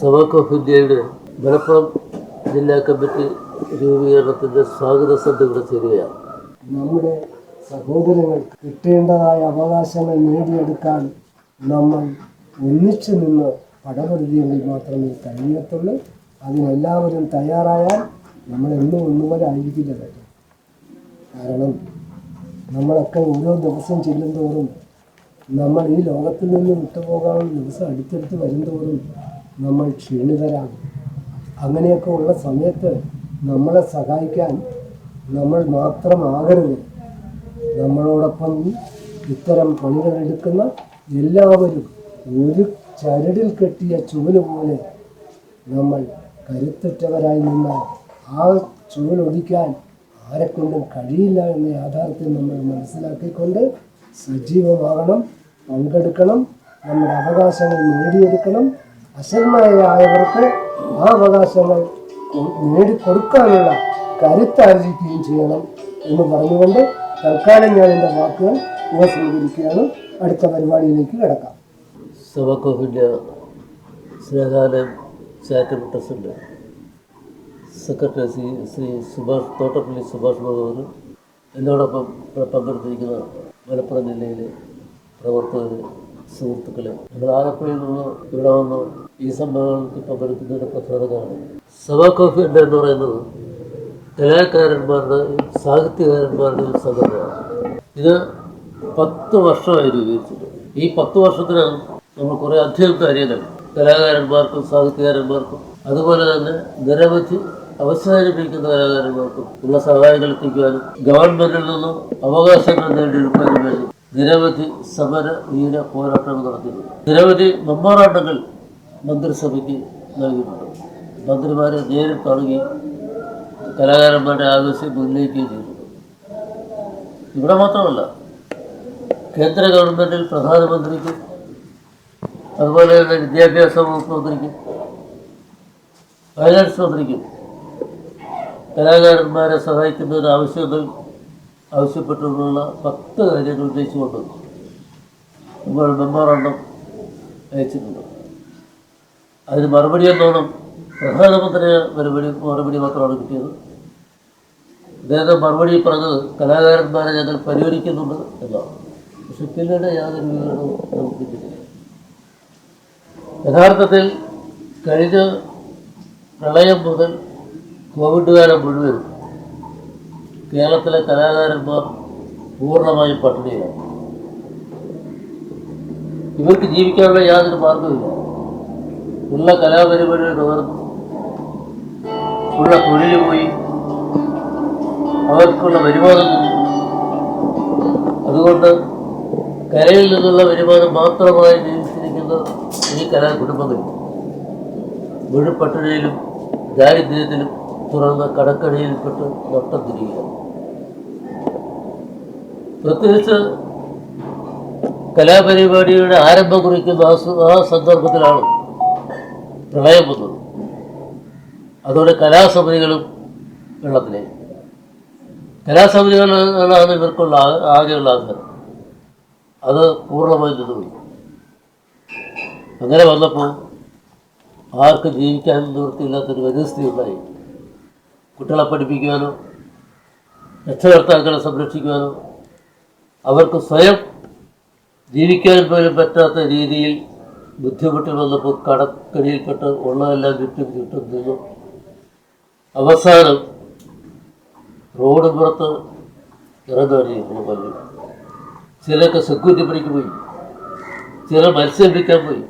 സവാക്ക് of ഇന്ത്യയുടെ മലപ്പുറം ജില്ലാ committee രൂപീകരണത്തിൻ്റെ സ്വാഗത സദ്യ ഇവിടെ ചേരുകയാണ്. നമ്മുടെ സഹോദരങ്ങൾ കിട്ടേണ്ടതായ അവകാശങ്ങൾ നേടിയെടുക്കാൻ നമ്മൾ ഒന്നിച്ചു നിന്ന് പടപൊരുതിയെങ്കിൽ മാത്രമേ കഴിയത്തുള്ളൂ. അതിനെല്ലാവരും തയ്യാറായാൽ നമ്മളെന്നും ഒന്നുപോലെ ആയിരിക്കില്ല കാര്യം. കാരണം നമ്മളൊക്കെ ഓരോ ദിവസം ചെല്ലുന്തോറും നമ്മൾ ഈ ലോകത്തിൽ നിന്ന് വിട്ടുപോകാനുള്ള ദിവസം അടുത്തടുത്ത് വരുന്തോറും നമ്മൾ ക്ഷീണിതരാണ്. അങ്ങനെയൊക്കെ ഉള്ള സമയത്ത് നമ്മളെ സഹായിക്കാൻ നമ്മൾ മാത്രമാകരുത്. നമ്മളോടൊപ്പം ഇത്തരം പണികളെടുക്കുന്ന എല്ലാവരും ഒരു ചരടിൽ കെട്ടിയ ചുവല് പോലെ നമ്മൾ കരുത്തുറ്റവരായി നിന്നാൽ ആ ചുവലൊടിക്കാൻ ആരെക്കൊണ്ടും കഴിയില്ല എന്ന യാഥാർത്ഥ്യം നമ്മൾ മനസ്സിലാക്കിക്കൊണ്ട് സജീവമാകണം, പങ്കെടുക്കണം, നമ്മുടെ അവകാശങ്ങൾ നേടിയെടുക്കണം. അശരണരായവർക്ക് ആ അവകാശങ്ങൾ നേടിക്കൊടുക്കാനുള്ള കരുത്താർജിക്കുകയും ചെയ്യണം എന്ന് പറഞ്ഞുകൊണ്ട് തൽക്കാലം ഞാൻ എൻ്റെ വാക്കുകൾ ഉപസംഹരിക്കുകയാണ്. അടുത്ത പരിപാടിയിലേക്ക് കിടക്കാം. സവാക്ക് ഓഫ് ഇന്ത്യ സ്നേഹാലയം ചാരിറ്റബിൾ ട്രസ്റ്റിൻ്റെ സെക്രട്ടറി ശ്രീ തോട്ടപ്പള്ളി സുഭാഷ് ബാബു എന്നോടൊപ്പം പങ്കെടുത്തിരിക്കുന്ന മലപ്പുറം ജില്ലയിലെ പ്രവർത്തകർ, സുഹൃത്തുക്കളെ, ഞങ്ങൾ ആലപ്പുഴയിൽ നിന്ന് ഇവിടെ വന്ന് ഈ സംഭവങ്ങൾക്ക് പങ്കെടുക്കുന്നതിൻ്റെ പ്രധാന കാരണം സവാക്ക് ഓഫ് ഇന്ത്യ എന്ന് പറയുന്നത് കലാകാരന്മാരുടെയും സാഹിത്യകാരന്മാരുടെയും സംഘടനയാണ്. ഇത് 10 വർഷമായി രൂപീകരിച്ചിട്ട്. ഈ 10 വർഷത്തിനകം നമ്മൾ കുറേ അധികം കാര്യങ്ങൾ കലാകാരന്മാർക്കും സാഹിത്യകാരന്മാർക്കും അതുപോലെ തന്നെ നിരവധി അവസാനിപ്പിക്കുന്ന കലാകാരന്മാർക്കും ഉള്ള സഹായങ്ങൾ എത്തിക്കുവാനും ഗവൺമെൻറ്റിൽ നിന്നും അവകാശങ്ങൾ നേടിയെടുക്കാനും വേണ്ടി നിരവധി സമര വീര പോരാട്ടങ്ങൾ നടത്തിയിട്ടുണ്ട്. നിരവധി മെമ്മോറാണ്ടങ്ങൾ മന്ത്രിസഭയ്ക്ക് നൽകിയിട്ടുണ്ട്. മന്ത്രിമാരെ നേരിൽ കാണുകയും കലാകാരന്മാരുടെ ആവശ്യം ഉന്നയിക്കുകയും ചെയ്തിട്ടുണ്ട്. ഇവിടെ മാത്രമല്ല, കേന്ദ്ര ഗവൺമെൻറ്റിൽ പ്രധാനമന്ത്രിക്കും അതുപോലെ തന്നെ വിദ്യാഭ്യാസ വകുപ്പ് മന്ത്രിക്കും ഫൈനാൻസ് മന്ത്രിക്കും കലാകാരന്മാരെ സഹായിക്കുന്നതിന് ആവശ്യപ്പെട്ടുള്ള 10 കാര്യങ്ങൾ ഉന്നയിച്ചുകൊണ്ട് നമ്മൾ മെമ്മോറാണ്ടം അയച്ചിട്ടുണ്ട്. അതിന് മറുപടി എന്നോണം പ്രധാനമന്ത്രി മറുപടി മാത്രമാണ് കിട്ടിയത്. അദ്ദേഹം മറുപടി പറഞ്ഞത് കലാകാരന്മാരെ ഞങ്ങൾ പരിഹരിക്കുന്നുണ്ട് എന്നാണ്. പക്ഷെ പിന്നീട് യാതൊരു വിവരവും നമുക്ക് കിട്ടിയില്ല. യഥാർത്ഥത്തിൽ കഴിഞ്ഞ പ്രളയം മുതൽ കോവിഡ് കാലം മുഴുവൻ കേരളത്തിലെ കലാകാരന്മാർ പൂർണ്ണമായും പട്ടിണിയിലാണ്. ഇവർക്ക് ജീവിക്കാനുള്ള യാതൊരു മാർഗമില്ല. ഉള്ള കലാപരിപാടികൾ തകർന്നു, ഉള്ള തൊഴിൽ പോയി, അവർക്കുള്ള വരുമാനം നിന്നു. അതുകൊണ്ട് കലയിൽ നിന്നുള്ള വരുമാനം മാത്രമായി ജീവിച്ചിരിക്കുന്ന ഈ കലാകുടുംബങ്ങൾ മുഴുവൻ പട്ടിണിയിലും ദാരിദ്ര്യത്തിലും തുറന്ന കടക്കണിയിൽപ്പെട്ട് നഷ്ടം തിരിയുക. പ്രത്യേകിച്ച് കലാപരിപാടിയുടെ ആരംഭം കുറിക്കുന്ന ആ സന്ദർഭത്തിലാണ് പ്രളയം വന്നത്. അതോടെ കലാസമിതികളും വെള്ളത്തിലായി. കലാസമിതികളാണ് ഇവർക്കുള്ള ആകെയുള്ള ആധാരം. അത് പൂർണ്ണമായി നിന്നുപോയി. അങ്ങനെ വന്നപ്പോൾ ആർക്കും ജീവിക്കാൻ നിവൃത്തിയില്ലാത്തൊരു വ്യവസ്ഥയുണ്ടായി. കുട്ടികളെ പഠിപ്പിക്കുവാനോ രക്ഷകർത്താക്കളെ സംരക്ഷിക്കുവാനോ അവർക്ക് സ്വയം ജീവിക്കാൻ പോലും പറ്റാത്ത രീതിയിൽ ബുദ്ധിമുട്ടുകൾ വന്നപ്പോൾ കടക്കടിയിൽപ്പെട്ട് ഉള്ളതെല്ലാം ചുറ്റും നിന്നു. അവസാനം റോഡ് പുറത്ത് ഇറങ്ങാറിയിരുന്നു പലരും. ചിലരൊക്കെ സെക്യൂരിറ്റി പണിക്ക് പോയി, ചിലർ മത്സ്യം വിൽക്കാൻ പോയി,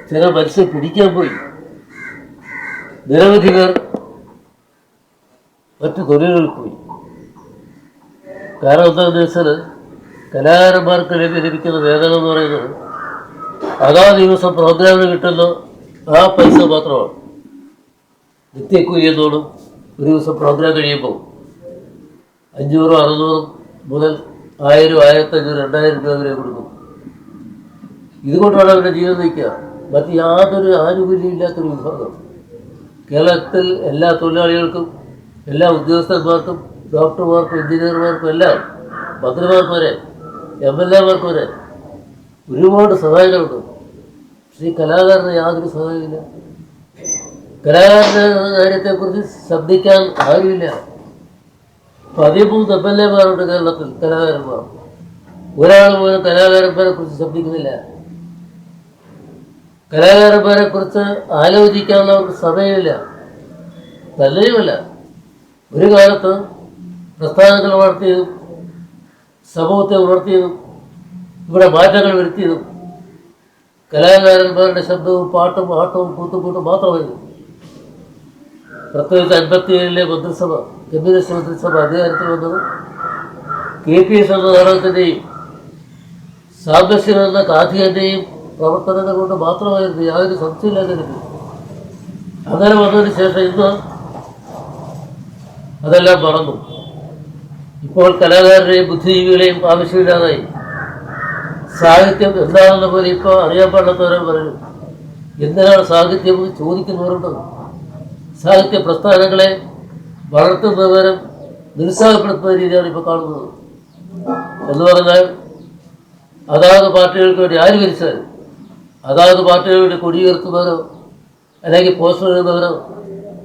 ചിലർ മത്സ്യം പിടിക്കാൻ പോയി. നിരവധി പേർ മറ്റു തൊഴിലുകളിൽ പോയി. കാരണം എന്താണെന്ന് വെച്ചാൽ കലാകാരന്മാർക്ക് ലഭിക്കുന്ന വേതനം എന്ന് പറയുന്നത് അതാ ദിവസം പ്രോഗ്രാമിന് കിട്ടുന്ന ആ പൈസ മാത്രമാണ്. നിത്യക്കൂലി എന്നോടും ഒരു ദിവസം പ്രോഗ്രാം കഴിയുമ്പോൾ 500, 600 മുതൽ 1000, 1500, 2000 രൂപ വരെ കൊടുക്കും. ഇതുകൊണ്ടാണ് അവരുടെ ജീവിതം നയിക്കുക. മറ്റ് യാതൊരു ആനുകൂല്യം ഇല്ലാത്തൊരു വിഭാഗം. കേരളത്തിൽ എല്ലാ തൊഴിലാളികൾക്കും, എല്ലാ ഉദ്യോഗസ്ഥന്മാർക്കും, ഡോക്ടർമാർക്കും, എഞ്ചിനീയർമാർക്കും എല്ലാം, മന്ത്രിമാർക്ക് വരെ, MLA മാർക്ക് വരെ ഒരുപാട് സഹായങ്ങളുണ്ട്. പക്ഷേ ഈ കലാകാരന് യാതൊരു സഹായമില്ല. കലാകാരൻ്റെ കാര്യത്തെക്കുറിച്ച് ശബ്ദിക്കാൻ ആരുമില്ല. 13 MLA-മാരുണ്ട് കേരളത്തിൽ കലാകാരന്മാർ. ഒരാൾ പോലും കലാകാരന്മാരെ കുറിച്ച് ശബ്ദിക്കുന്നില്ല. കലാകാരന്മാരെ കുറിച്ച് ആലോചിക്കാനുള്ള ഒരു സമയമില്ല. തന്നെയുമല്ല, ഒരു കാലത്ത് പ്രസ്ഥാനങ്ങൾ വളർത്തിയതും സമൂഹത്തെ ഉണർത്തിയതും ഇവിടെ മാറ്റങ്ങൾ വരുത്തിയതും കലാകാരന്മാരുടെ ശബ്ദവും പാട്ടും ആട്ടവും കൂത്തുകൂട്ടും മാത്രമായിരുന്നു. പ്രത്യേകിച്ച് 57-ലെ മന്ത്രിസഭ, കമ്മ്യൂണിസ്റ്റ് മന്ത്രിസഭ അധികാരത്തിൽ വന്നത് KPS എന്ന നാടകത്തിൻ്റെയും സാംബശിവൻ എന്ന കാഥികൻ്റെയും പ്രവർത്തനങ്ങൾ കൊണ്ട് മാത്രമായിരുന്നു. യാതൊരു സംശയമില്ലാതിരുന്നു. അങ്ങനെ വന്നതിന് ശേഷം ഇന്ന് അതെല്ലാം മറന്നു. ഇപ്പോൾ കലാകാരരെയും ബുദ്ധിജീവികളെയും ആവശ്യമില്ലാതായി. സാഹിത്യം എന്താണെന്ന പോലെ ഇപ്പോൾ അറിയാൻ പാടില്ലാത്തവരെ പറയും. എന്തിനാണ് സാഹിത്യം എന്ന് ചോദിക്കുന്നവരുണ്ട്. സാഹിത്യ പ്രസ്ഥാനങ്ങളെ വളർത്തുന്നവരും നിരുത്സാഹപ്പെടുത്തുന്ന രീതിയാണ് ഇപ്പോൾ കാണുന്നത്. എന്ന് പറഞ്ഞാൽ അതാത് പാർട്ടികൾക്ക് വേണ്ടി ആര് ഭരിച്ചാലും അതാത് പാർട്ടികൾക്ക് വേണ്ടി കൊടിയുയർത്തുന്നവരോ അല്ലെങ്കിൽ പോസ്റ്റർ എഴുതുന്നവരോ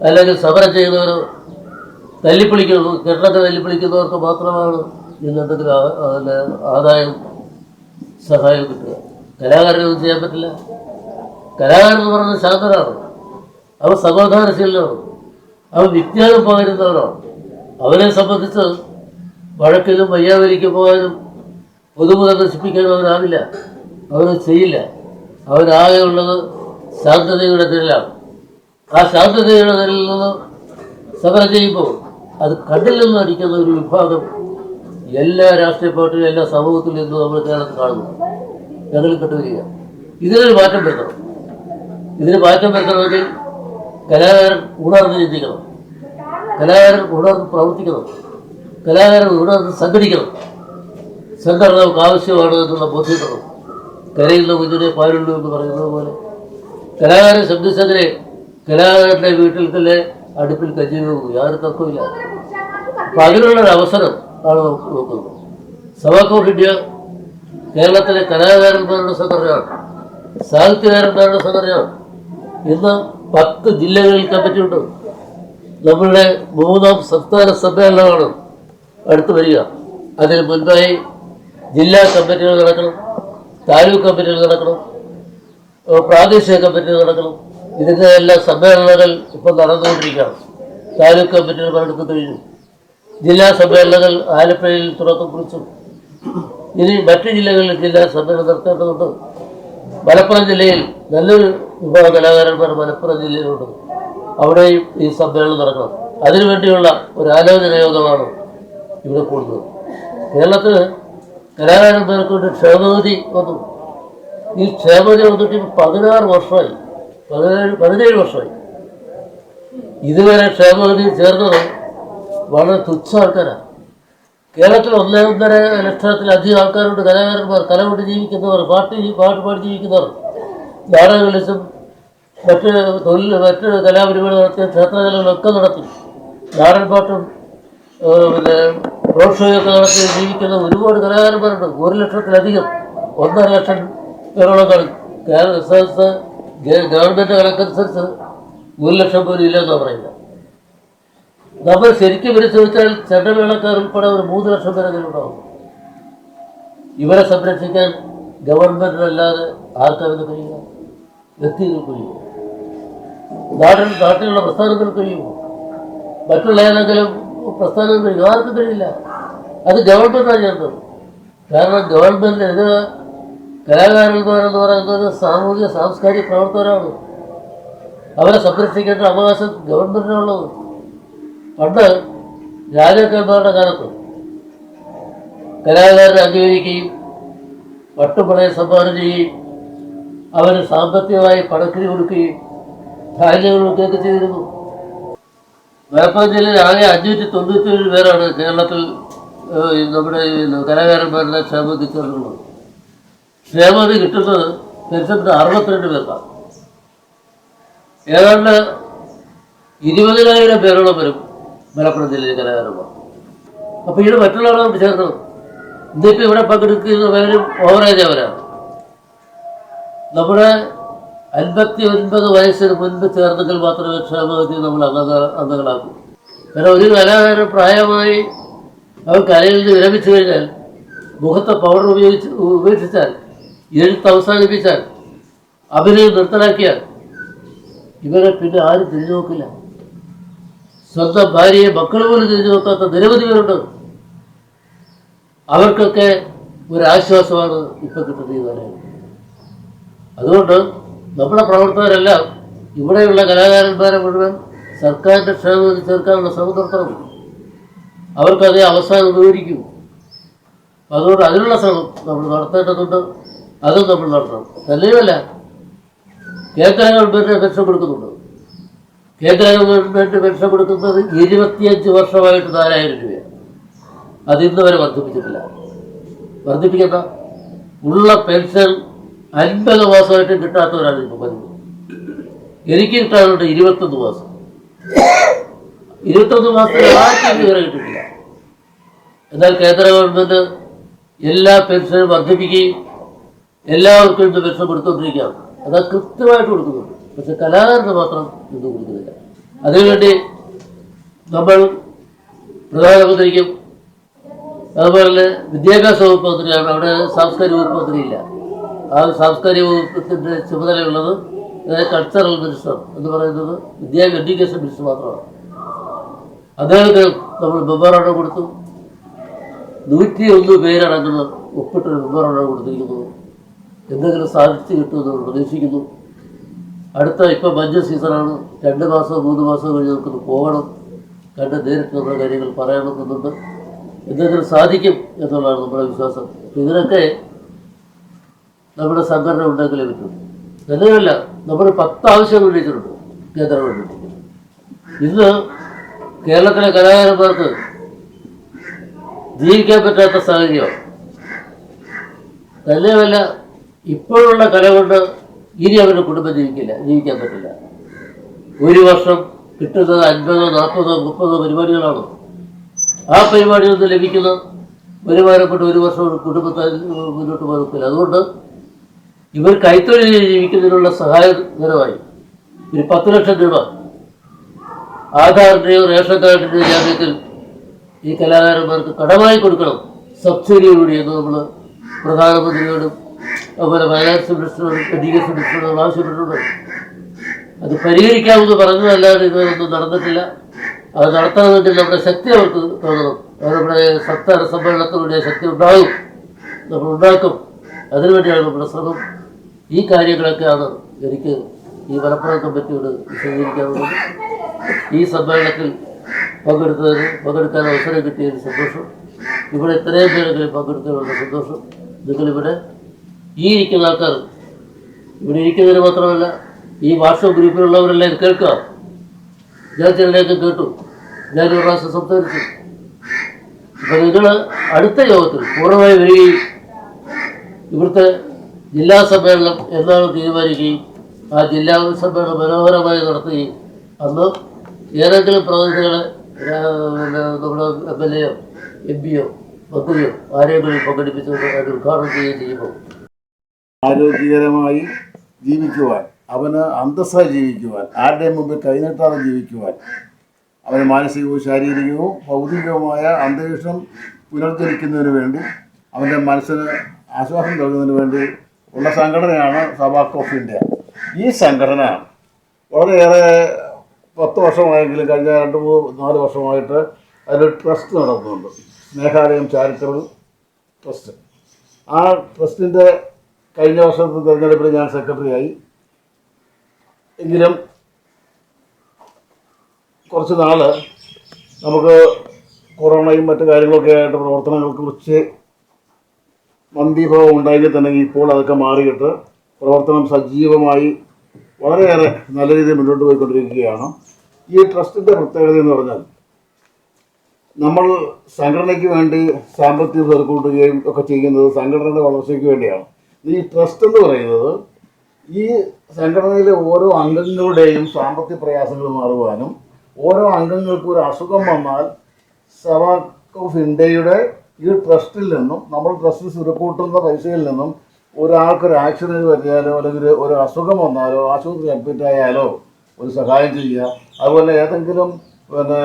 അല്ലെങ്കിൽ സമരം ചെയ്യുന്നവരോ തല്ലിപ്പൊളിക്കുന്നു, കെട്ടിടത്തെ തല്ലിപ്പൊളിക്കുന്നവർക്ക് മാത്രമാണ് ഇന്ന് എന്തെങ്കിലും ആദായം സഹായം കിട്ടുക. കലാകാരനൊന്നും ചെയ്യാൻ പറ്റില്ല. കലാകാരൻ എന്ന് പറയുന്നത് ശാന്തനാണ്, അവർ സമാധാനശീലനാണ്, അവർ വിജ്ഞാനം പകരുന്നവരാണ്. അവരെ സംബന്ധിച്ച് വഴക്കിലും വയ്യാവലിക്കും പോകാനും പൊതുമുതൽ നശിപ്പിക്കാനും അവരാവില്ല, അവരത് ചെയ്യില്ല. അവരാകെ ഉള്ളത് ശാന്തതയുടെ നിഴലാണ്. ആ ശാന്തതയുടെ നിഴലിൽ നിന്ന് സമരം ചെയ്യുമ്പോൾ അത് കണ്ണിൽ നിന്ന് അടിക്കുന്ന ഒരു വിഭാഗം എല്ലാ രാഷ്ട്രീയ പാർട്ടികളും എല്ലാ സമൂഹത്തിലും നിന്ന് നമ്മൾ കേരളത്തിൽ കാണുന്നു. ഞങ്ങളും കണ്ടുവരിക. ഇതിനൊരു മാറ്റം വരുത്തണം. ഇതിന് മാറ്റം വരുത്തണമെങ്കിൽ കലാകാരൻ ഉണർന്ന് ചിന്തിക്കണം, കലാകാരൻ ഉണർന്ന് പ്രവർത്തിക്കണം, കലാകാരൻ ഉണർന്ന് സംഘടിക്കണം. സംഘടന നമുക്ക് ആവശ്യമാണ് എന്നുള്ള ബോധ്യപ്പെടണം. കരയുന്ന കുഞ്ഞിനെ പാലുള്ളൂ എന്ന് പറയുന്നത് പോലെ കലാകാരൻ ശബ്ദിച്ചതിനെ കലാകാരൻ്റെ വീട്ടിൽ തന്നെ അടുപ്പിൽ കഞ്ഞി പോകും, യാതൊരു തർക്കമില്ല. അപ്പം അതിനുള്ളൊരു അവസരം ആണ് നമുക്ക് നോക്കുന്നത്. സഭാക് ഓഫ് ഇന്ത്യ കേരളത്തിലെ കലാകാരന്മാരുടെ സംഘടനയാണ്, സാഹിത്യകാരന്മാരുടെ സംഘടനയാണ്. ഇന്ന് 10 ജില്ലകളിൽ കമ്മിറ്റിയുണ്ട്. നമ്മളുടെ 3ാം സംസ്ഥാന സമ്മേളനമാണ് അടുത്ത് വരിക. അതിന് മുൻപായി ജില്ലാ കമ്മിറ്റികൾ നടക്കണം, താലൂക്ക് കമ്മിറ്റികൾ നടക്കണം, പ്രാദേശിക കമ്മിറ്റികൾ നടക്കണം. ഇതിൻ്റെ എല്ലാ സമ്മേളനങ്ങൾ ഇപ്പോൾ നടന്നുകൊണ്ടിരിക്കുകയാണ്. താലൂക്ക് കമ്മിറ്റികൾ പലയിടത്തും കഴിഞ്ഞു. ജില്ലാ സമ്മേളനങ്ങൾ ആലപ്പുഴയിൽ തുടക്കം കുറിച്ചു. ഇനി മറ്റ് ജില്ലകളിൽ ജില്ലാ സമ്മേളനം നടത്തേണ്ടതുണ്ട്. മലപ്പുറം ജില്ലയിൽ നല്ലൊരു വിഭാഗം കലാകാരന്മാർ മലപ്പുറം ജില്ലയിലുണ്ട്. അവിടെയും ഈ സമ്മേളനം നടക്കണം. അതിനുവേണ്ടിയുള്ള ഒരു ആലോചന യോഗമാണ് ഇവിടെ കൂടുന്നത്. കേരളത്തിൽ കലാകാരന്മാർക്ക് വേണ്ടി ക്ഷേമനിധി വന്നു. ഈ ക്ഷേമനിധി വന്നിട്ട് 16 വർഷമായി, 17 വർഷമായി. ഇതുവരെ ക്ഷേമനിധി ചേർന്നത് വളരെ തുച്ഛ ആൾക്കാരാണ്. കേരളത്തിൽ 1.5 ലക്ഷത്തിലധികം ആൾക്കാരുണ്ട് കലാകാരന്മാർ, കല കൊണ്ട് ജീവിക്കുന്നവർ, പാട്ട് പാടി ജീവിക്കുന്നവർ, നാടകം കളിച്ചും മറ്റ് കലാപരിപാടി നടത്തിയ ക്ഷേത്രകലകളൊക്കെ നടത്തി, നാടൻ പാട്ടും പിന്നെ റോഡ് ഷോയൊക്കെ നടത്തി ജീവിക്കുന്ന ഒരുപാട് കലാകാരന്മാരുണ്ട്. 1 ലക്ഷത്തിലധികം, 1.5 ലക്ഷം പേരോളം ഗവൺമെൻറ് കണക്കനുസരിച്ച് 1 ലക്ഷം പോലും ഇല്ലെന്നാണ് പറയുന്നത്. നമ്മൾ ശരിക്കും പരിശോധിച്ചാൽ ചെണ്ടമേളക്കാർ ഉൾപ്പെടെ ഒരു 3 ലക്ഷം പേരെങ്കിലും ഉണ്ടാവും. ഇവരെ സംരക്ഷിക്കാൻ ഗവൺമെൻറ്റിനല്ലാതെ ആർക്കതിന് കഴിയുക? വ്യക്തികൾ കഴിയുമോ? നാട്ടിലുള്ള പ്രസ്ഥാനങ്ങൾ കഴിയുമോ? മറ്റുള്ള ഏതെങ്കിലും പ്രസ്ഥാനങ്ങൾ കഴിയും? ആർക്കും കഴിയില്ല. അത് ഗവൺമെൻറ്റാണ് ചെയ്യേണ്ടത്. കാരണം ഗവൺമെൻറ് കലാകാരന്മാരെന്ന് പറയുന്നത് സാമൂഹിക സാംസ്കാരിക പ്രവർത്തകരാണ്. അവരെ സംരക്ഷിക്കേണ്ട അവകാശം ഗവൺമെൻറ്റിനുള്ളത്. പണ്ട് രാജാക്കന്മാരുടെ കാലത്ത് കലാകാരനെ അംഗീകരിക്കുകയും പട്ടുപണയം സംഭാവന ചെയ്യുകയും അവർ സാമ്പത്തികമായി പണക്കിരി കൊടുക്കുകയും ധാന്യങ്ങൾ കൊടുക്കുകയൊക്കെ ചെയ്തിരുന്നു. മലപ്പുറം ജില്ലയിൽ ആകെ 597 പേരാണ് കേരളത്തിൽ നമ്മുടെ കലാകാരന്മാരുടെ ക്ഷേമനിധി ചേർന്നുള്ളത്. ക്ഷേമനിധി കിട്ടുന്നത് പെൻഷന് 62 പേർക്കാണ്. ഏതാണ്ട് 20,000 പേരോളം വരും മലപ്പുറം ജില്ലയിലെ കലാകാരന്മാർ. അപ്പോൾ ഇത് മറ്റുള്ളവരോട് ചേർക്കണം. ഇന്നിപ്പോൾ ഇവിടെ പങ്കെടുക്കുന്നവരും ഓവറേജ് അവരാണ്. നമ്മുടെ 59 വയസ്സിന് മുൻപ് ചേർന്നെങ്കിൽ മാത്രമേ ക്ഷേമനിധി നമ്മൾ അംഗങ്ങളാക്കൂ. കാരണം ഒരു കലാകാരൻ പ്രായമായി അവർ കലയിൽ നിന്ന് വിരമിച്ചു കഴിഞ്ഞാൽ, മുഖത്തെ പൗഡർ ഉപേക്ഷിച്ചാൽ, എഴുത്ത് അവസാനിപ്പിച്ചാൽ, അഭിനയം നിർത്തലാക്കിയാൽ ഇവരെ പിന്നെ ആരും തിരിഞ്ഞു നോക്കില്ല. സ്വന്തം ഭാര്യയെ മക്കൾ പോലും തിരിഞ്ഞു നോക്കാത്ത നിരവധി പേരുണ്ട്. അവർക്കൊക്കെ ഒരാശ്വാസമാണ് ഇപ്പം കിട്ടുന്ന ഈ കാലം. അതുകൊണ്ട് നമ്മുടെ പ്രവർത്തകരെല്ലാം ഇവിടെയുള്ള കലാകാരന്മാരെ മുഴുവൻ സർക്കാരിൻ്റെ ക്ഷേമനിധി ചേർക്കാനുള്ള ശ്രമം നടത്തണം. അവർക്കതേ അവസാനം ഉപകരിക്കും. അതുകൊണ്ട് അതിനുള്ള ശ്രമം നമ്മൾ നടത്തേണ്ടതുണ്ട്. അതും നമ്മൾ നടത്തണം. തന്നെയുമല്ല, കേന്ദ്ര ഗവൺമെൻറ് പെൻഷൻ കൊടുക്കുന്നുണ്ട്. കേന്ദ്ര ഗവൺമെൻറ് പെൻഷൻ കൊടുക്കുന്നത് 25 വർഷമായിട്ട് 4000 രൂപയാണ്. അതിന്ന് വരെ വർദ്ധിപ്പിച്ചിട്ടില്ല. വർദ്ധിപ്പിക്കേണ്ട. ഉള്ള പെൻഷൻ 50 മാസമായിട്ടും കിട്ടാത്തവരാണ് ഇപ്പോൾ പതിവ്. എനിക്ക് കിട്ടാറുണ്ട് 21 മാസം. 21 മാസത്തിൽ ആർക്കും ഇതുവരെ കിട്ടിയിട്ടില്ല. എന്നാൽ കേന്ദ്ര ഗവൺമെൻറ് എല്ലാ പെൻഷനും വർദ്ധിപ്പിക്കുകയും എല്ലാവർക്കും ഇന്ന് പെൻഷൻ കൊടുത്തുകൊണ്ടിരിക്കുകയാണ്. അത് കൃത്യമായിട്ട് കൊടുക്കുന്നുണ്ട്. പക്ഷെ കലാകാരന് മാത്രം ഇത് കൊടുക്കുന്നില്ല. അതിനുവേണ്ടി നമ്മൾ പ്രധാനമന്ത്രിക്കും അതുപോലെ തന്നെ വിദ്യാഭ്യാസ വകുപ്പ് മന്ത്രിയാണ്. അവിടെ സാംസ്കാരിക വകുപ്പ് മന്ത്രിയില്ല. ആ സാംസ്കാരിക വകുപ്പത്തിൻ്റെ ചുമതലയുള്ളത് കൾച്ചറൽ മിനിസ്റ്റർ എന്ന് പറയുന്നത് എഡ്യൂക്കേഷൻ മിനിസ്റ്റർ മാത്രമാണ്. അദ്ദേഹത്തിന് നമ്മൾ മെമ്മോറാണ്ടം കൊടുത്തു. 101 പേരടങ്ങുന്ന ഒപ്പിട്ടൊരു മെമ്മോറാണ്ടം കൊടുത്തിരിക്കുന്നു. എന്തെങ്കിലും സാധിച്ചു കിട്ടുമെന്ന് പ്രതീക്ഷിക്കുന്നു. ഇപ്പം മഞ്ഞ സീസണാണ്. 2 മാസം 3 മാസം കഴിഞ്ഞ് നമുക്കൊന്ന് പോകണം, കണ്ട് നേരിട്ട് നമ്മുടെ കാര്യങ്ങൾ പറയണമെന്നുണ്ട്. എന്തെങ്കിലും സാധിക്കും എന്നുള്ളതാണ് നമ്മുടെ വിശ്വാസം. ഇതിനൊക്കെ നമ്മുടെ സംഘടന ഉണ്ടാക്കലേ പറ്റും. തന്നെയല്ല, നമ്മൾ 10 ആവശ്യങ്ങൾ ഉന്നയിച്ചിട്ടുണ്ട് കേന്ദ്ര ഗവൺമെൻറ്. ഇന്ന് കേരളത്തിലെ കലാകാരന്മാർക്ക് ജീവിക്കാൻ പറ്റാത്ത സാഹചര്യമാണ്. തന്നെയുമല്ല, ഇപ്പോഴുള്ള കല കൊണ്ട് ഇനി അവരുടെ കുടുംബം ജീവിക്കാൻ പറ്റില്ല. ഒരു വർഷം കിട്ടുന്നത് 50, 40, 30 പരിപാടികളാണ്. ആ പരിപാടിയിൽ നിന്ന് ലഭിക്കുന്ന വരുമാനം കൊണ്ട് ഒരു വർഷം കുടുംബത്തെ മുന്നോട്ട് പോകില്ല. അതുകൊണ്ട് ഇവർ കൈത്തൊഴിൽ ജീവിക്കുന്നതിനുള്ള സഹായകരമായി ഒരു 10 ലക്ഷം രൂപ ആധാറിൻ്റെയോ റേഷൻ കാർഡിൻ്റെയോ ജാമ്യത്തിൽ ഈ കലാകാരന്മാർക്ക് കടമായി കൊടുക്കണം, സബ്സിഡിയോടുകൂടി എന്ന് നമ്മൾ പ്രധാനമന്ത്രിയോടും അതുപോലെ ഫൈനാൻസ് മിനിസ്റ്ററോടും എഡ്യൂക്കേഷൻ മിനിസ്റ്ററോടും ആവശ്യപ്പെട്ടിട്ടുണ്ട്. അത് പരിഹരിക്കാമെന്ന് പറഞ്ഞതല്ലാതെ ഇതൊന്നും നടന്നിട്ടില്ല. അത് നടത്തണമെങ്കിൽ നമ്മുടെ ശക്തി അവർക്ക് തോന്നണം. അത് നമ്മുടെ സംസ്ഥാന സമ്മേളനത്തിലൂടെ ശക്തി ഉണ്ടാകും, നമ്മൾ ഉണ്ടാക്കും. അതിനുവേണ്ടിയാണ് നമ്മുടെ ശ്രമം. ഈ കാര്യങ്ങളൊക്കെയാണ് എനിക്ക് ഈ മലപ്പുറം കമ്മിറ്റിയോട് വിശദീകരിക്കാനുള്ളത്. ഈ സമ്മേളനത്തിൽ പങ്കെടുക്കാൻ അവസരം കിട്ടിയതിന് സന്തോഷം. ഇവിടെ ഇത്രയും പേരെങ്കിലും പങ്കെടുത്തതിനുള്ള സന്തോഷം. നിങ്ങളിവിടെ ഈ ഇരിക്കുന്ന ആൾക്കാർ, ഇവിടെ ഇരിക്കുന്നതിന് മാത്രമല്ല ഈ വാട്സപ്പ് ഗ്രൂപ്പിലുള്ളവരെല്ലാം ഇത് കേൾക്കുക. ഞാൻ ചിലരെയൊക്കെ കേട്ടു, ഞാനൊരു പ്രാവശ്യം സംസാരിച്ചു. അപ്പം നിങ്ങൾ അടുത്ത യോഗത്തിൽ പൂർണ്ണമായി വരികയും ഇവിടുത്തെ ജില്ലാ സമ്മേളനം എന്നാണ് തീരുമാനിക്കുകയും ആ ജില്ലാ സമ്മേളനം മനോഹരമായി നടത്തുകയും അന്ന് ഏതെങ്കിലും പ്രതിനിധികളെ നമ്മുടെ MLA യോ MP യോ മന്ത്രിയോ ആരെങ്കിലും പങ്കെടുപ്പിച്ചുകൊണ്ട് അത് ഉദ്ഘാടനം ചെയ്യുകയും ചെയ്യുമ്പോൾ ആരോഗ്യകരമായി ജീവിക്കുവാൻ, അവന് അന്തസ്സായി ജീവിക്കുവാൻ, ആരുടെയും മുമ്പിൽ കൈനീട്ടാതെ ജീവിക്കുവാൻ, അവന് മാനസികവും ശാരീരികവും ഭൗതികവുമായ അന്തരീക്ഷം പുനർജനിക്കുന്നതിന് വേണ്ടി, അവൻ്റെ മനസ്സിന് ആശ്വാസം നൽകുന്നതിന് വേണ്ടി ഉള്ള സംഘടനയാണ് സബാക് ഓഫ് ഇന്ത്യ. ഈ സംഘടന വളരെയേറെ 10 വർഷമായെങ്കിലും കഴിഞ്ഞ 2-4 വർഷമായിട്ട് അതിലൊരു ട്രസ്റ്റ് നടത്തുന്നുണ്ട്, മേഘാലയം ചാരിറ്റബിൾ ട്രസ്റ്റ്. ആ ട്രസ്റ്റിൻ്റെ കഴിഞ്ഞ വർഷത്തെ തിരഞ്ഞെടുപ്പിൽ ഞാൻ സെക്രട്ടറിയായി. എങ്കിലും കുറച്ച് നാൾ നമുക്ക് കൊറോണയും മറ്റു കാര്യങ്ങളൊക്കെ ആയിട്ട് പ്രവർത്തനങ്ങൾക്ക് കുറച്ച് മന്ദീഭാവം ഉണ്ടായെങ്കിൽ തന്നെ ഇപ്പോൾ അതൊക്കെ മാറിയിട്ട് പ്രവർത്തനം സജീവമായി വളരെയേറെ നല്ല രീതിയിൽ മുന്നോട്ട് പോയിക്കൊണ്ടിരിക്കുകയാണ്. ഈ ട്രസ്റ്റിൻ്റെ പ്രത്യേകത എന്ന് പറഞ്ഞാൽ നമ്മൾ സംഘടനയ്ക്ക് വേണ്ടി സാമ്പത്തികം ചെറുക്കൂട്ടുകയും ഒക്കെ ചെയ്യുന്നത് സംഘടനയുടെ വളർച്ചയ്ക്ക് വേണ്ടിയാണ്. ഈ ട്രസ്റ്റ് എന്ന് പറയുന്നത് ഈ സംഘടനയിലെ ഓരോ അംഗങ്ങളുടെയും സാമ്പത്തിക പ്രയാസങ്ങൾ മാറുവാനും, ഓരോ അംഗങ്ങൾക്കും ഒരു അസുഖം വന്നാൽ സബാക് ഓഫ് ഇന്ത്യയുടെ ഈ ട്രസ്റ്റിൽ നിന്നും, നമ്മൾ ട്രസ്റ്റിൽ സുരക്കൂട്ടുന്ന പൈസയിൽ നിന്നും ഒരാൾക്കൊരു ആക്സിഡൻറ്റ് പറ്റിയാലോ അല്ലെങ്കിൽ ഒരു അസുഖം വന്നാലോ ആശുപത്രി അഡ്മിറ്റ് ആയാലോ ഒരു സഹായം ചെയ്യുക. അതുപോലെ ഏതെങ്കിലും പിന്നെ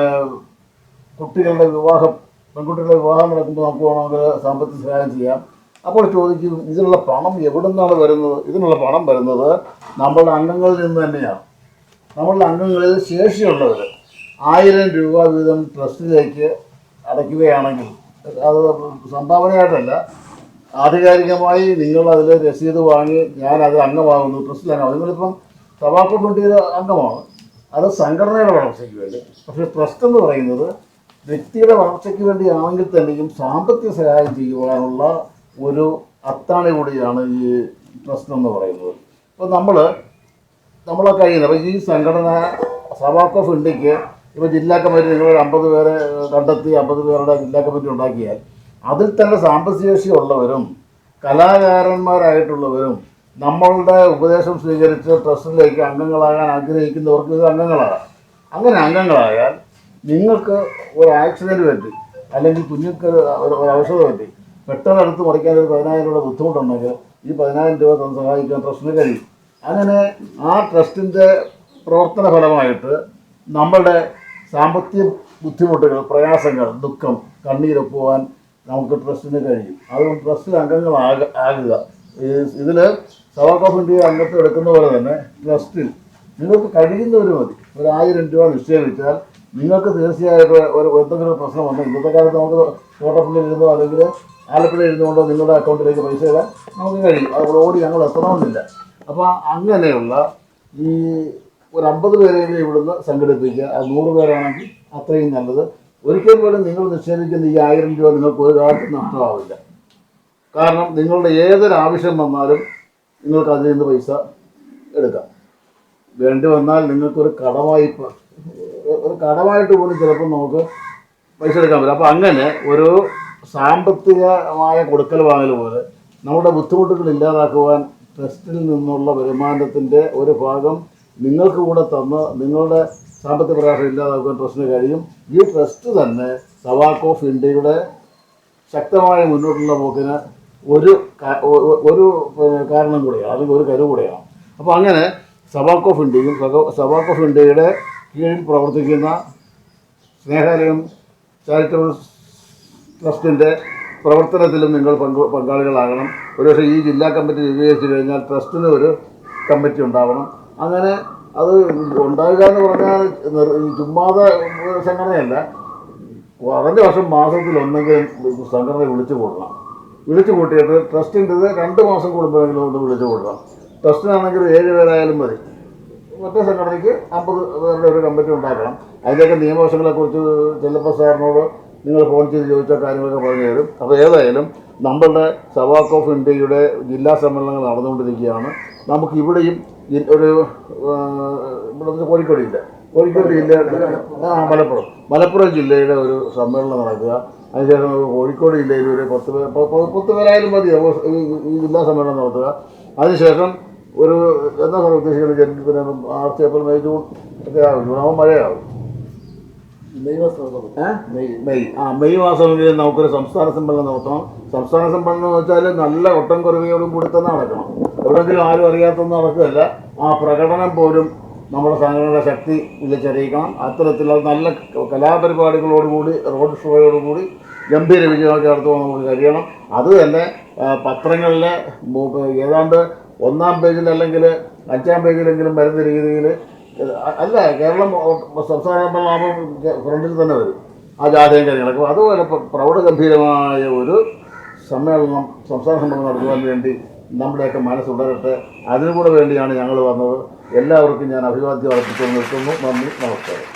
കുട്ടികളുടെ വിവാഹം, പെൺകുട്ടികളുടെ വിവാഹം നടക്കുമ്പോൾ നമുക്ക് വേണമെങ്കിൽ സാമ്പത്തിക സഹായം ചെയ്യാം. അപ്പോൾ ചോദിക്കും, ഇതിനുള്ള പണം എവിടെ നിന്നാണ് വരുന്നത്? ഇതിനുള്ള പണം വരുന്നത് നമ്മളുടെ അംഗങ്ങളിൽ നിന്ന് തന്നെയാണ്. നമ്മളുടെ അംഗങ്ങളിൽ ശേഷിയുള്ളവർ 1000 രൂപ വീതം ട്രസ്റ്റിലേക്ക് അടയ്ക്കുകയാണെങ്കിൽ, അത് സംഭാവനയായിട്ടല്ല, ആധികാരികമായി നിങ്ങൾ അതിൽ രസീത് വാങ്ങി ഞാനത് അംഗമാകുന്നു, ട്രസ്റ്റിൽ അംഗമാകും. നിങ്ങളിപ്പം തബാക്കോ ഫണ്ടിൻ്റെ അംഗമാണ്, അത് സംഘടനയുടെ വളർച്ചയ്ക്ക് വേണ്ടി. പക്ഷേ ട്രസ്റ്റ് എന്ന് പറയുന്നത് വ്യക്തിയുടെ വളർച്ചയ്ക്ക് വേണ്ടിയാണെങ്കിൽ തന്നെയും സാമ്പത്തിക സഹായം ചെയ്യുവാനുള്ള ഒരു അത്താണി കൂടിയാണ് ഈ ട്രസ്റ്റ് എന്ന് പറയുന്നത്. അപ്പോൾ നമ്മളെ കഴിയുന്നത്, അപ്പോൾ ഈ സംഘടന തബാക്കോ ഫണ്ടിക്ക് ഇപ്പോൾ ജില്ലാ കമ്മിറ്റി നിങ്ങൾ 50 പേരെ കണ്ടെത്തി 50 പേരുടെ ജില്ലാ കമ്മിറ്റി ഉണ്ടാക്കിയാൽ അതിൽ തന്നെ സാമ്പത്തിക ശേഷിയുള്ളവരും കലാകാരന്മാരായിട്ടുള്ളവരും നമ്മളുടെ ഉപദേശം സ്വീകരിച്ച് ട്രസ്റ്റിലേക്ക് അംഗങ്ങളാകാൻ ആഗ്രഹിക്കുന്നവർക്ക് ഇത് അംഗങ്ങളാകാം. അങ്ങനെ അംഗങ്ങളായാൽ നിങ്ങൾക്ക് ഒരു ആക്സിഡൻറ്റ് പറ്റി അല്ലെങ്കിൽ കുഞ്ഞുങ്ങൾക്ക് ഒരു ഔഷധം പറ്റി പെട്ടെന്ന് അടുത്ത് മറിക്കാൻ ഒരു 10,000 രൂപ ബുദ്ധിമുട്ടുണ്ടെങ്കിൽ ഈ 10,000 രൂപ തന്ന് സഹായിക്കാൻ ട്രസ്റ്റിന് കഴിയും. അങ്ങനെ ആ ട്രസ്റ്റിൻ്റെ പ്രവർത്തന ഫലമായിട്ട് നമ്മളുടെ സാമ്പത്തിക ബുദ്ധിമുട്ടുകൾ, പ്രയാസങ്ങൾ, ദുഃഖം, കണ്ണീരൊപ്പുവാൻ നമുക്ക് ട്രസ്റ്റിന് കഴിയും. അതുകൊണ്ട് ട്രസ്റ്റിൽ അംഗങ്ങളാകുക. ഇതിൽ തബാക്കോ ഫണ്ടിൻ്റെ അംഗത്വം എടുക്കുന്ന പോലെ തന്നെ ട്രസ്റ്റിൽ നിങ്ങൾക്ക് കഴിയുന്നവർ മതി. ഒരു 1000 രൂപ നിക്ഷേപിച്ചാൽ നിങ്ങൾക്ക് തീർച്ചയായിട്ടും എന്തെങ്കിലും പ്രശ്നം വന്നാൽ, ഇന്നത്തെ കാലത്ത് നമുക്ക് തോട്ടപ്പള്ളിയിൽ ഇരുന്നോ അല്ലെങ്കിൽ ആലപ്പുഴയിൽ ഇരുന്നുകൊണ്ടോ നിങ്ങളുടെ അക്കൗണ്ടിലേക്ക് പൈസ ഇടാൻ നമുക്ക് കഴിയും. അതുപോലെ ഓടി ഞങ്ങൾ എത്തണമെന്നില്ല. അപ്പോൾ അങ്ങനെയുള്ള ഈ ഒരു 50 പേരെങ്കിലും ഇവിടുന്ന് സംഘടിപ്പിക്കുക. അത് 100 പേരാണെങ്കിൽ അത്രയും നല്ലത്. ഒരിക്കൽ പോലും നിങ്ങൾ നിക്ഷേപിക്കുന്ന ഈ 1000 രൂപ നിങ്ങൾക്ക് ഒരു കാലത്തും നഷ്ടമാവില്ല. കാരണം നിങ്ങളുടെ ഏതൊരു ആവശ്യം വന്നാലും നിങ്ങൾക്ക് അതിൽ നിന്ന് പൈസ എടുക്കാം. വേണ്ടി വന്നാൽ നിങ്ങൾക്കൊരു കടമായിട്ട് പോലും ചിലപ്പോൾ നമുക്ക് പൈസ എടുക്കാൻ പറ്റും. അപ്പോൾ അങ്ങനെ ഒരു സാമ്പത്തികമായ കൊടുക്കൽ വാങ്ങൽ പോലെ നമ്മുടെ ബുദ്ധിമുട്ടുകൾ ഇല്ലാതാക്കുവാൻ ട്രസ്റ്റിൽ നിന്നുള്ള വരുമാനത്തിൻ്റെ ഒരു ഭാഗം നിങ്ങൾക്ക് കൂടെ തന്ന് നിങ്ങളുടെ സാമ്പത്തിക പ്രയാസം ഇല്ലാതാക്കുവാൻ ട്രസ്റ്റിന് കഴിയും. ഈ ട്രസ്റ്റ് തന്നെ തബാക്കോ ഫണ്ടിയുടെ ശക്തമായ മുന്നോട്ടുള്ള പോക്കിന് ഒരു കാരണം കൂടെയാണ്, അല്ലെങ്കിൽ ഒരു കരു കൂടെയാണ്. അപ്പോൾ അങ്ങനെ തബാക്കോ ഫണ്ടിയുടെ കീഴിൽ പ്രവർത്തിക്കുന്ന സ്നേഹാലയം ചാരിറ്റബിൾ ട്രസ്റ്റിൻ്റെ പ്രവർത്തനത്തിലും നിങ്ങൾ പങ്കാളികളാകണം. ഒരുപക്ഷെ ഈ ജില്ലാ കമ്മിറ്റി രൂപീകരിച്ചു കഴിഞ്ഞാൽ ട്രസ്റ്റിന് ഒരു കമ്മിറ്റി ഉണ്ടാവണം. അങ്ങനെ അത് ഉണ്ടാകുക എന്ന് പറഞ്ഞാൽ ചുമ്മാതെ സംഘടനയല്ല. കുറഞ്ഞ വർഷം മാസത്തിലൊന്നെങ്കിലും സംഘടന വിളിച്ചു കൂട്ടിയിട്ട് ട്രസ്റ്റിൻ്റെത് 2 മാസം കൂടുമ്പോഴെങ്കിലും ഒന്ന് വിളിച്ചു കൂട്ടണം. ട്രസ്റ്റിനാണെങ്കിൽ 7 പേരായാലും മതി. മറ്റേ സംഘടനയ്ക്ക് 50 പേരുടെ ഒരു കമ്മിറ്റി ഉണ്ടാക്കണം. അതിൻ്റെയൊക്കെ നിയമവശങ്ങളെക്കുറിച്ച് ചെല്ലപ്പ സാറിനോട് നിങ്ങൾ ഫോൺ ചെയ്ത് ചോദിച്ചാൽ കാര്യങ്ങളൊക്കെ പറഞ്ഞു തരും. അപ്പോൾ ഏതായാലും നമ്മളുടെ തബാക്കോ ഫണ്ടിയുടെ ജില്ലാ സമ്മേളനങ്ങൾ നടന്നുകൊണ്ടിരിക്കുകയാണ്. നമുക്കിവിടെയും ഒരു ഇവിടെ കോഴിക്കോട് ജില്ല, മലപ്പുറം ജില്ലയുടെ ഒരു സമ്മേളനം നടക്കുക. അതിനുശേഷം കോഴിക്കോട് ജില്ലയിൽ ഒരു 10 പേരായാലും മതി ഈ ജില്ലാ സമ്മേളനം നടത്തുക. അതിനുശേഷം ഒരു എന്താ സാർ ഉദ്ദേശിക്കുന്നത്, പിന്നെ മാർച്ച്, ഏപ്രിൽ, മെയ്, ജൂൺ ഒക്കെ ആവും. ജൂണാവും മഴയാവും. മെയ് മാസമെങ്കിലും നമുക്കൊരു സംസ്ഥാന സമ്മേളനം നടത്തണം. സംസ്ഥാന സമ്മേളനം എന്ന് വെച്ചാൽ നല്ല ഒട്ടം കുറവയോടും കൂടി തന്നെ നടക്കണം. എവിടെയെങ്കിലും ആരും അറിയാത്തൊന്നും നടക്കുകയല്ല. ആ പ്രകടനം പോലും നമ്മുടെ സംഘടനയുടെ ശക്തി വിളിച്ചറിയിക്കണം. അത്തരത്തിലുള്ള നല്ല കലാപരിപാടികളോടുകൂടി, റോഡ് ഷോയോടുകൂടി ഗംഭീര വിജയമൊക്കെ നടത്തുവാൻ നമുക്ക് കഴിയണം. അത് തന്നെ പത്രങ്ങളിലെ ഏതാണ്ട് 1-ാം പേജിൽ അല്ലെങ്കിൽ 5-ാം പേജിലെങ്കിലും വരുന്ന രീതിയിൽ, അല്ല കേരളം സംസ്ഥാന സമ്മേളനം ഫ്രണ്ടിൽ തന്നെ വരും ആ ജാഥയും കാര്യങ്ങളൊക്കെ. അതുപോലെ പ്രൗഢഗംഭീരമായ ഒരു സമ്മേളനം, സംസ്ഥാന സമ്മേളനം നടത്തുവാൻ വേണ്ടി നമ്മുടെയൊക്കെ മനസ്സുടരട്ടെ. അതിനുകൂടെ വേണ്ടിയാണ് ഞങ്ങൾ വന്നത്. എല്ലാവർക്കും ഞാൻ അഭിവാദ്യം അർപ്പിച്ചു നിർത്തുന്നു. നന്ദി, നമസ്കാരം.